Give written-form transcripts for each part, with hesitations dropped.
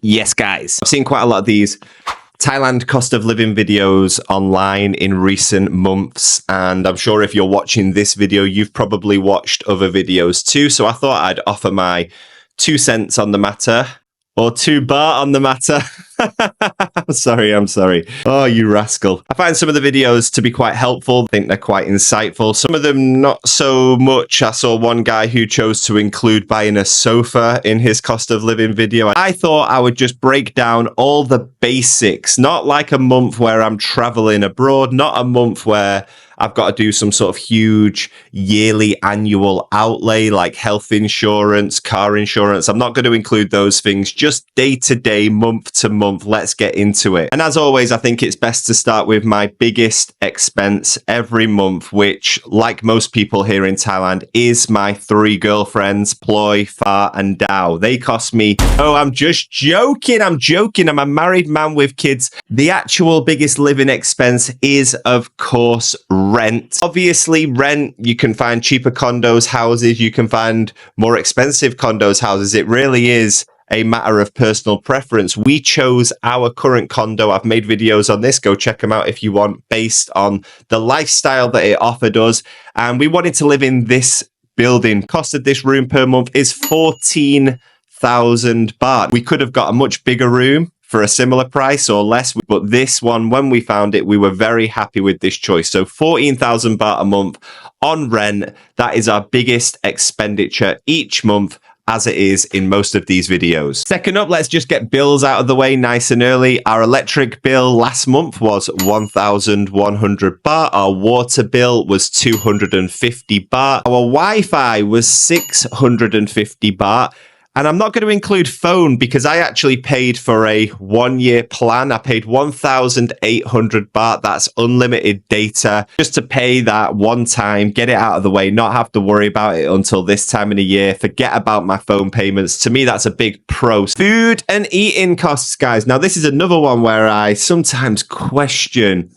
Yes, guys. I've seen quite a lot of these Thailand cost of living videos online in recent months, and I'm sure if you're watching this video, you've probably watched other videos too. So I thought I'd offer my 2 cents on the matter, or 2 baht on the matter. I'm sorry. Oh, you rascal. I find some of the videos to be quite helpful. I think they're quite insightful. Some of them not so much. I saw one guy who chose to include buying a sofa in his cost of living video. I thought I would just break down all the basics, not like a month where I'm traveling abroad, not a month where I've got to do some sort of huge yearly annual outlay like health insurance, car insurance. I'm not going to include those things, just day to day, month to month. Let's get into it. And as always, I think it's best to start with my biggest expense every month, which, like most people here in Thailand, is my 3 girlfriends, Ploy, Far, and Dao. They cost me, oh, I'm just joking. I'm a married man with kids. The actual biggest living expense is, of course, rent. Obviously, rent, you can find cheaper condos, houses, you can find more expensive condos, houses. It really is a matter of personal preference. We chose our current condo. I've made videos on this. Go check them out if you want, based on the lifestyle that it offered us. And we wanted to live in this building. Cost of this room per month is 14,000 baht. We could have got a much bigger room for a similar price or less, but this one, when we found it, we were very happy with this choice. So 14,000 baht a month on rent. That is our biggest expenditure each month, as it is in most of these videos. Second up, let's just get bills out of the way nice and early. Our electric bill last month was 1,100 baht. Our water bill was 250 baht. Our Wi-Fi was 650 baht. And I'm not going to include phone because I actually paid for a 1-year plan. I paid 1,800 baht. That's unlimited data, just to pay that one time, get it out of the way, not have to worry about it until this time in the year. Forget about my phone payments. To me, that's a big pro. Food and eating costs, guys. Now, this is another one where I sometimes question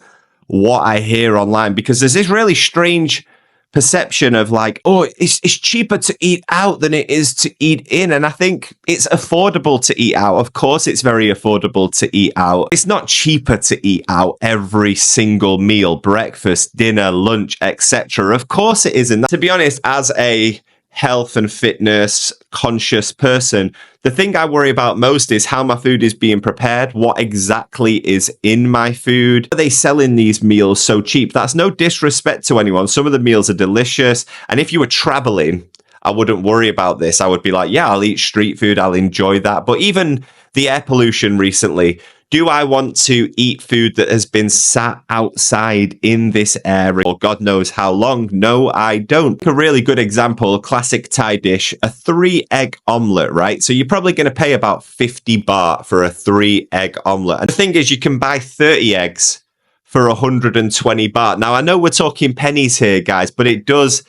what I hear online, because there's this really strange perception of like, oh, it's cheaper to eat out than it is to eat in. And I think it's affordable to eat out. Of course, it's very affordable to eat out. It's not cheaper to eat out every single meal, breakfast, dinner, lunch, etc. Of course it isn't. To be honest, as a health and fitness conscious person, the thing I worry about most is how my food is being prepared, what exactly is in my food. Are they selling these meals so cheap? That's no disrespect to anyone. Some of the meals are delicious. And if you were traveling, I wouldn't worry about this. I would be like, yeah, I'll eat street food. I'll enjoy that. But even the air pollution recently, do I want to eat food that has been sat outside in this area for God knows how long? No, I don't. A really good example, classic Thai dish, a 3-egg omelette, right? So you're probably going to pay about 50 baht for a 3-egg omelette. And the thing is, you can buy 30 eggs for 120 baht. Now, I know we're talking pennies here, guys, but it does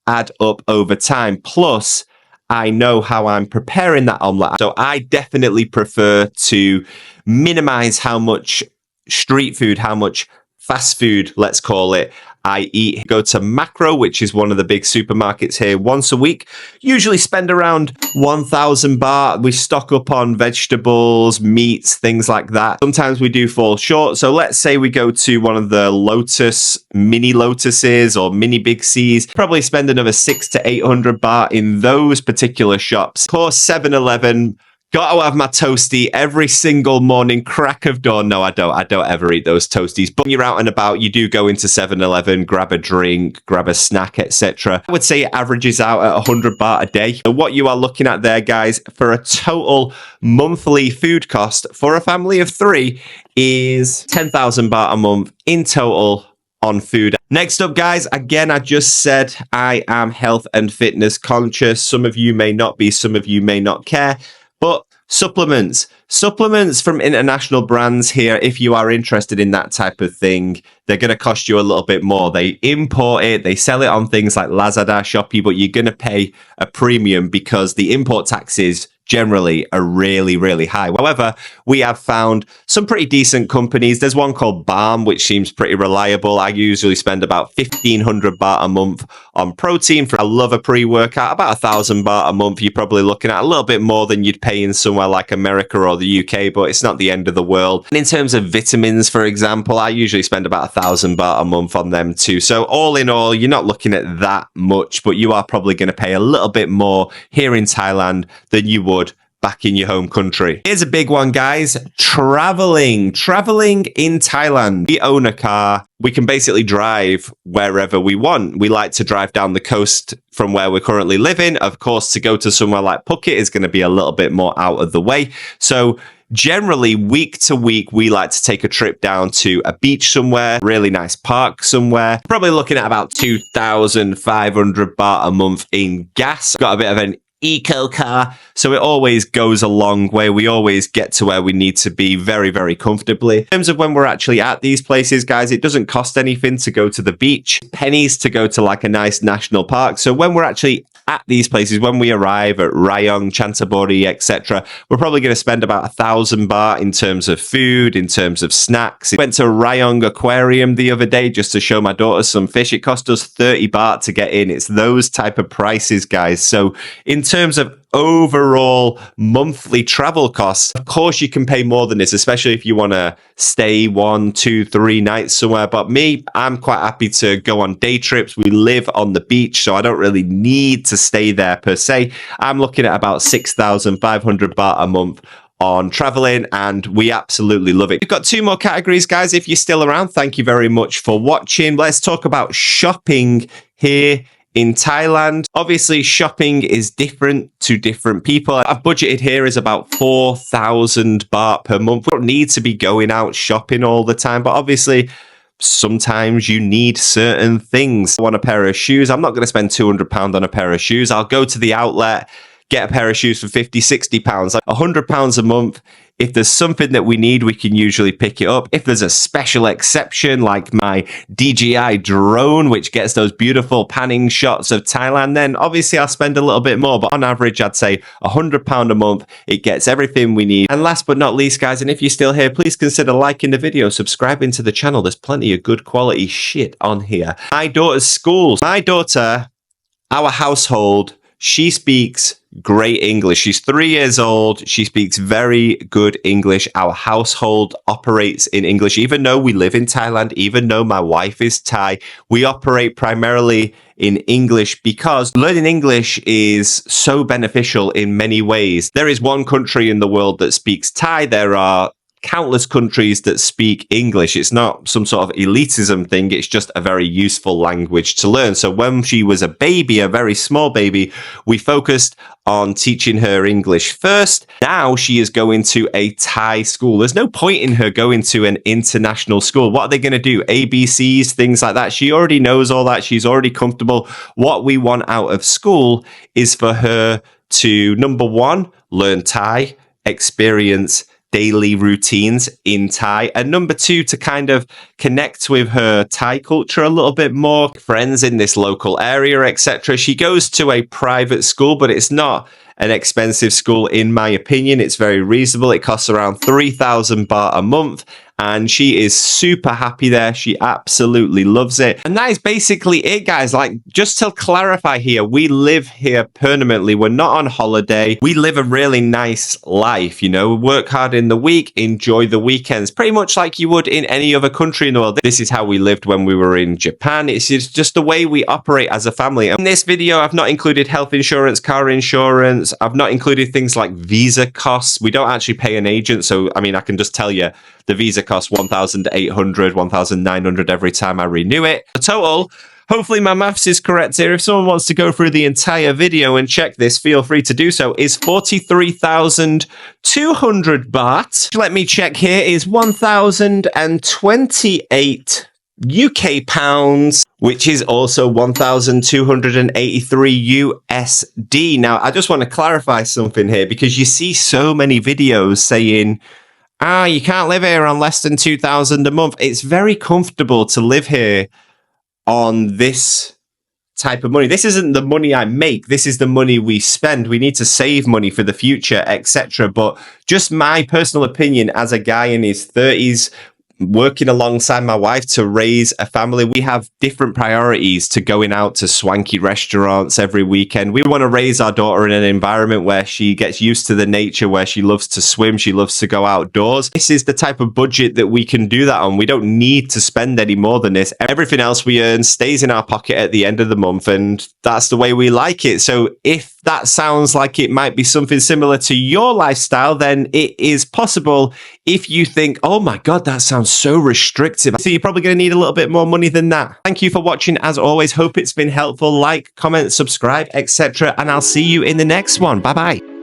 add up over time. Plus, I know how I'm preparing that omelette. So I definitely prefer to minimize how much street food, how much fast food, let's call it, I eat. Go to Macro, which is one of the big supermarkets here, once a week. Usually spend around 1,000 baht. We stock up on vegetables, meats, things like that. Sometimes we do fall short. So let's say we go to one of the mini Lotuses or mini Big C's. Probably spend another 600 to 800 baht in those particular shops. Of course, 7-Eleven. Got to have my toasty every single morning, crack of dawn. No, I don't ever eat those toasties. But when you're out and about, you do go into 7-Eleven, grab a drink, grab a snack, etc. I would say it averages out at 100 baht a day. So what you are looking at there, guys, for a total monthly food cost for a family of 3 is 10,000 baht a month in total on food. Next up, guys, again, I just said I am health and fitness conscious. Some of you may not be, some of you may not care. But supplements from international brands here, if you are interested in that type of thing, they're going to cost you a little bit more. They import it, they sell it on things like Lazada, Shopee, but you're going to pay a premium because the import taxes generally are really, really high. However, we have found some pretty decent companies. There's one called Balm, which seems pretty reliable. I usually spend about 1,500 baht a month on protein. I love a pre-workout, about 1,000 baht a month. You're probably looking at a little bit more than you'd pay in somewhere like America or the the UK, but it's not the end of the world. And in terms of vitamins, for example, I usually spend about 1,000 baht a month on them too. So all in all, you're not looking at that much, but you are probably going to pay a little bit more here in Thailand than you would back in your home country. Here's a big one, guys. Traveling in Thailand. We own a car. We can basically drive wherever we want. We like to drive down the coast from where we're currently living. Of course, to go to somewhere like Phuket is going to be a little bit more out of the way. So generally, week to week, we like to take a trip down to a beach somewhere, really nice park somewhere. Probably looking at about 2,500 baht a month in gas. Got a bit of an eco car, so it always goes a long way. We always get to where we need to be very, very comfortably. In terms of when we're actually at these places, guys, it doesn't cost anything to go to the beach, pennies to go to like a nice national park. So when we're actually at these places, when we arrive at Rayong, Chantaburi, etc., we're probably going to spend about 1,000 baht in terms of food, in terms of snacks. I went to Rayong Aquarium the other day just to show my daughter some fish. It cost us 30 baht to get in. It's those type of prices, guys. So in terms of overall monthly travel costs, of course you can pay more than this, especially if you want to stay 1, 2, 3 nights somewhere. But me, I'm quite happy to go on day trips. We live on the beach, so I don't really need to stay there per se. I'm looking at about 6,500 baht a month on traveling, and we absolutely love it. We've got 2 more categories, guys. If you're still around, thank you very much for watching. Let's talk about shopping here in Thailand. Obviously, shopping is different to different people. I've budgeted here is about 4,000 baht per month. We don't need to be going out shopping all the time, but obviously, sometimes you need certain things. I want a pair of shoes. I'm not going to spend £200 on a pair of shoes. I'll go to the outlet, get a pair of shoes for 50, 60 pounds, like £100 a month. If there's something that we need, we can usually pick it up. If there's a special exception, like my DJI drone, which gets those beautiful panning shots of Thailand, then obviously I'll spend a little bit more. But on average, I'd say £100 a month. It gets everything we need. And last but not least, guys, and if you're still here, please consider liking the video, subscribing to the channel. There's plenty of good quality shit on here. My daughter's schools. My daughter, our household, she speaks great English. She's 3 years old. She speaks very good English. Our household operates in English. Even though we live in Thailand, even though my wife is Thai, we operate primarily in English because learning English is so beneficial in many ways. There is one country in the world that speaks Thai. There are countless countries that speak English. It's not some sort of elitism thing. It's just a very useful language to learn. So when she was a baby, a very small baby, we focused on teaching her English first. Now she is going to a Thai school. There's no point in her going to an international school. What are they going to do? ABCs, things like that. She already knows all that. She's already comfortable. What we want out of school is for her to, number one, learn Thai, experience daily routines in Thai, and number two, to kind of connect with her Thai culture a little bit more, friends in this local area, etc. She goes to a private school, but it's not an expensive school in my opinion. It's very reasonable. It costs around 3,000 baht a month, and she is super happy there. She absolutely loves it. And that is basically it, guys. Like, just to clarify here, we live here permanently. We're not on holiday. We live a really nice life, you know, work hard in the week, enjoy the weekends, pretty much like you would in any other country in the world. This is how we lived when we were in Japan. It's just the way we operate as a family. In this video, I've not included health insurance, car insurance. I've not included things like visa costs. We don't actually pay an agent. So, I mean, I can just tell you, the visa costs 1,800, 1,900 every time I renew it. The total, hopefully my maths is correct here. If someone wants to go through the entire video and check this, feel free to do so, is 43,200 baht. Let me check here, is 1,028 UK pounds, which is also 1,283 USD. Now, I just want to clarify something here, because you see so many videos saying, you can't live here on less than 2,000 a month. It's very comfortable to live here on this type of money. This isn't the money I make. This is the money we spend. We need to save money for the future, etc. But just my personal opinion as a guy in his 30s, working alongside my wife to raise a family. We have different priorities to going out to swanky restaurants every weekend. We want to raise our daughter in an environment where she gets used to the nature, where she loves to swim, she loves to go outdoors. This is the type of budget that we can do that on. We don't need to spend any more than this. Everything else we earn stays in our pocket at the end of the month, and that's the way we like it. So if that sounds like it might be something similar to your lifestyle, then it is possible. If you think, oh my God, that sounds so restrictive, so you're probably going to need a little bit more money than that. Thank you for watching. As always, hope it's been helpful. Like, comment, subscribe, etc. And I'll see you in the next one. Bye bye.